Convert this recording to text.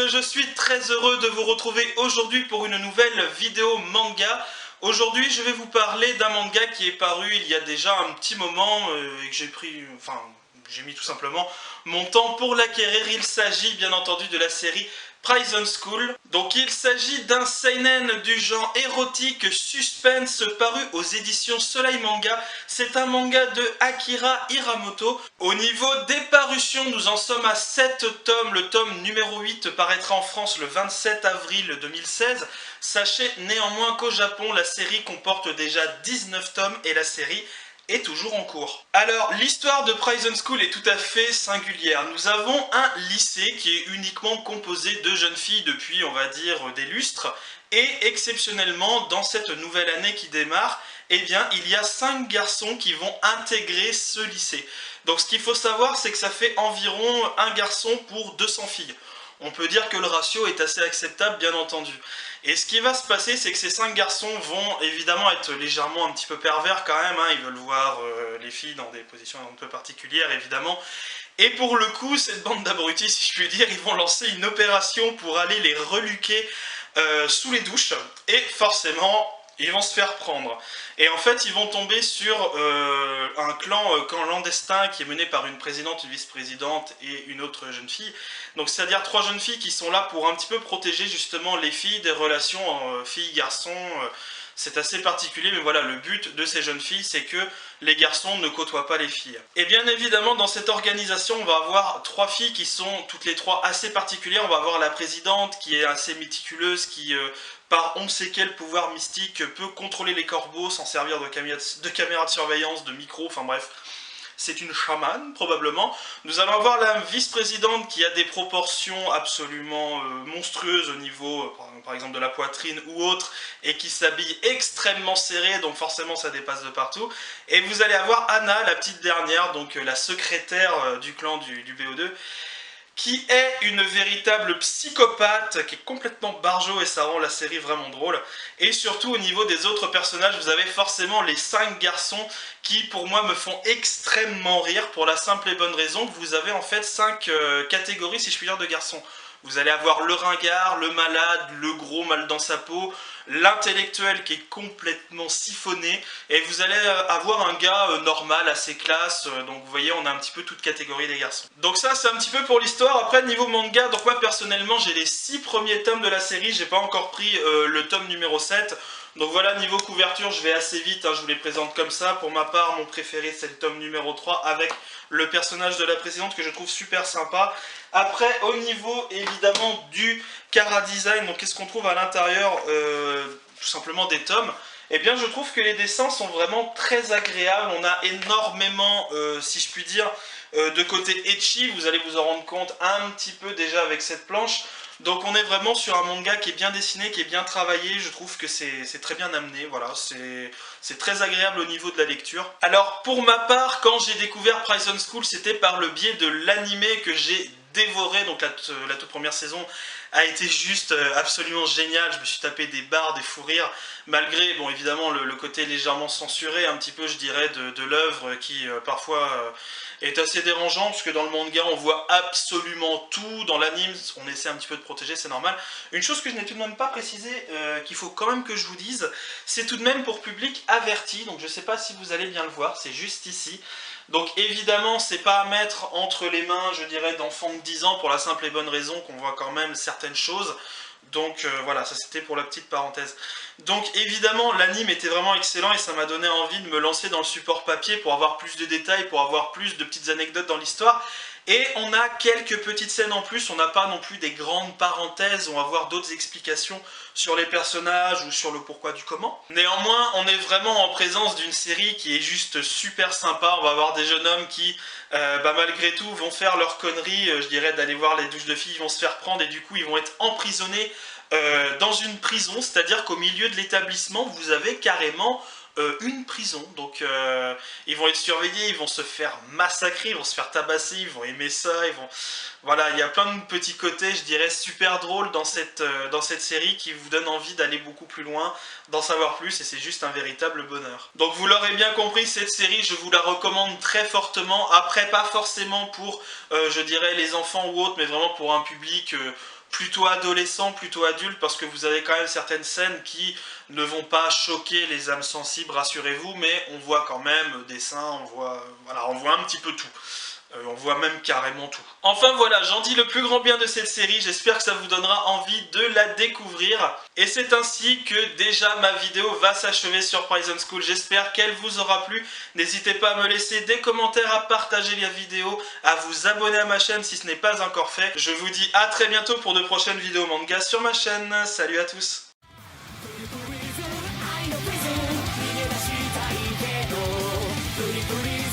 je suis très heureux de vous retrouver aujourd'hui pour une nouvelle vidéo manga. Aujourd'hui, je vais vous parler d'un manga qui est paru il y a déjà un petit moment et que j'ai mis tout simplement mon temps pour l'acquérir. Il s'agit bien entendu de la série Prison School. Donc il s'agit d'un seinen du genre érotique suspense paru aux éditions Soleil Manga. C'est un manga de Akira Hiramoto. Au niveau des parutions, nous en sommes à 7 tomes. Le tome numéro 8 paraîtra en France le 27 avril 2016. Sachez néanmoins qu'au Japon, la série comporte déjà 19 tomes et la série est toujours en cours. Alors, l'histoire de Prison School est tout à fait singulière. Nous avons un lycée qui est uniquement composé de jeunes filles depuis, on va dire, des lustres. Et exceptionnellement, dans cette nouvelle année qui démarre, eh bien, il y a 5 garçons qui vont intégrer ce lycée. Donc, ce qu'il faut savoir, c'est que ça fait environ un garçon pour 200 filles. On peut dire que le ratio est assez acceptable, bien entendu. Et ce qui va se passer, c'est que ces 5 garçons vont évidemment être légèrement un petit peu pervers quand même, hein. Ils veulent voir les filles dans des positions un peu particulières, évidemment. Et pour le coup, cette bande d'abrutis, si je puis dire, ils vont lancer une opération pour aller les reluquer sous les douches. Et forcément, ils vont se faire prendre. Et en fait, ils vont tomber sur un clan clandestin qui est mené par une présidente, une vice-présidente et une autre jeune fille. Donc c'est-à-dire 3 jeunes filles qui sont là pour un petit peu protéger justement les filles des relations filles-garçons. C'est assez particulier, mais voilà, le but de ces jeunes filles, c'est que les garçons ne côtoient pas les filles. Et bien évidemment, dans cette organisation, on va avoir 3 filles qui sont toutes les 3 assez particulières. On va avoir la présidente qui est assez méticuleuse, qui par on ne sait quel pouvoir mystique peut contrôler les corbeaux sans servir de caméra de surveillance, de micro, enfin bref. C'est une chamane, probablement. Nous allons avoir la vice-présidente qui a des proportions absolument monstrueuses au niveau, par exemple, de la poitrine ou autre, et qui s'habille extrêmement serré, donc forcément ça dépasse de partout. Et vous allez avoir Anna, la petite dernière, donc la secrétaire du clan du BO2, qui est une véritable psychopathe, qui est complètement barjo et ça rend la série vraiment drôle. Et surtout au niveau des autres personnages, vous avez forcément les 5 garçons qui pour moi me font extrêmement rire pour la simple et bonne raison que vous avez en fait 5 catégories, si je puis dire, de garçons. Vous allez avoir le ringard, le malade, le gros mal dans sa peau, l'intellectuel qui est complètement siphonné, et vous allez avoir un gars normal, assez classe, donc vous voyez, on a un petit peu toute catégorie des garçons. Donc ça, c'est un petit peu pour l'histoire. Après, niveau manga, donc moi personnellement, j'ai les 6 premiers tomes de la série, j'ai pas encore pris le tome numéro 7. Donc voilà, niveau couverture, je vais assez vite, hein, je vous les présente comme ça. Pour ma part, mon préféré, c'est le tome numéro 3 avec le personnage de la présidente que je trouve super sympa. Après, au niveau, évidemment, du chara-design, donc qu'est-ce qu'on trouve à l'intérieur tout simplement des tomes? Eh bien, je trouve que les dessins sont vraiment très agréables. On a énormément, si je puis dire, de côté ecchi. Vous allez vous en rendre compte un petit peu déjà avec cette planche. Donc on est vraiment sur un manga qui est bien dessiné, qui est bien travaillé. Je trouve que c'est très bien amené, voilà, c'est très agréable au niveau de la lecture. Alors pour ma part, quand j'ai découvert Prison School, c'était par le biais de l'animé que j'ai dévoré. Donc la toute première saison a été juste absolument géniale. Je me suis tapé des barres, des fous rires, malgré, bon évidemment, le côté légèrement censuré, un petit peu je dirais, de l'œuvre qui parfois est assez dérangeant, puisque dans le manga on voit absolument tout, dans l'anime on essaie un petit peu de protéger, c'est normal. Une chose que je n'ai tout de même pas précisé, qu'il faut quand même que je vous dise, c'est tout de même pour public averti, donc je ne sais pas si vous allez bien le voir, c'est juste ici. Donc évidemment c'est pas à mettre entre les mains, je dirais, d'enfants de 10 ans, pour la simple et bonne raison qu'on voit quand même certaines choses. Donc voilà, ça c'était pour la petite parenthèse. Donc évidemment l'anime était vraiment excellent et ça m'a donné envie de me lancer dans le support papier pour avoir plus de détails, pour avoir plus de petites anecdotes dans l'histoire. Et on a quelques petites scènes en plus, on n'a pas non plus des grandes parenthèses, on va voir d'autres explications sur les personnages ou sur le pourquoi du comment. Néanmoins, on est vraiment en présence d'une série qui est juste super sympa. On va avoir des jeunes hommes qui, malgré tout, vont faire leur connerie, je dirais, d'aller voir les douches de filles, ils vont se faire prendre et du coup ils vont être emprisonnés dans une prison, c'est-à-dire qu'au milieu de l'établissement, vous avez carrément une prison. Donc ils vont être surveillés, ils vont se faire massacrer, ils vont se faire tabasser, ils vont aimer ça, ils vont... Voilà, il y a plein de petits côtés, je dirais, super drôles dans cette série qui vous donnent envie d'aller beaucoup plus loin, d'en savoir plus, et c'est juste un véritable bonheur. Donc vous l'aurez bien compris, cette série, je vous la recommande très fortement. Après, pas forcément pour, je dirais, les enfants ou autres, mais vraiment pour un public plutôt adolescent, plutôt adulte, parce que vous avez quand même certaines scènes qui ne vont pas choquer les âmes sensibles, rassurez-vous, mais on voit quand même des seins, voilà, on voit un petit peu tout. On voit même carrément tout. Enfin voilà, j'en dis le plus grand bien de cette série, j'espère que ça vous donnera envie de la découvrir. Et c'est ainsi que déjà ma vidéo va s'achever sur Prison School, j'espère qu'elle vous aura plu. N'hésitez pas à me laisser des commentaires, à partager la vidéo, à vous abonner à ma chaîne si ce n'est pas encore fait. Je vous dis à très bientôt pour de prochaines vidéos manga sur ma chaîne. Salut à tous.「プリプリ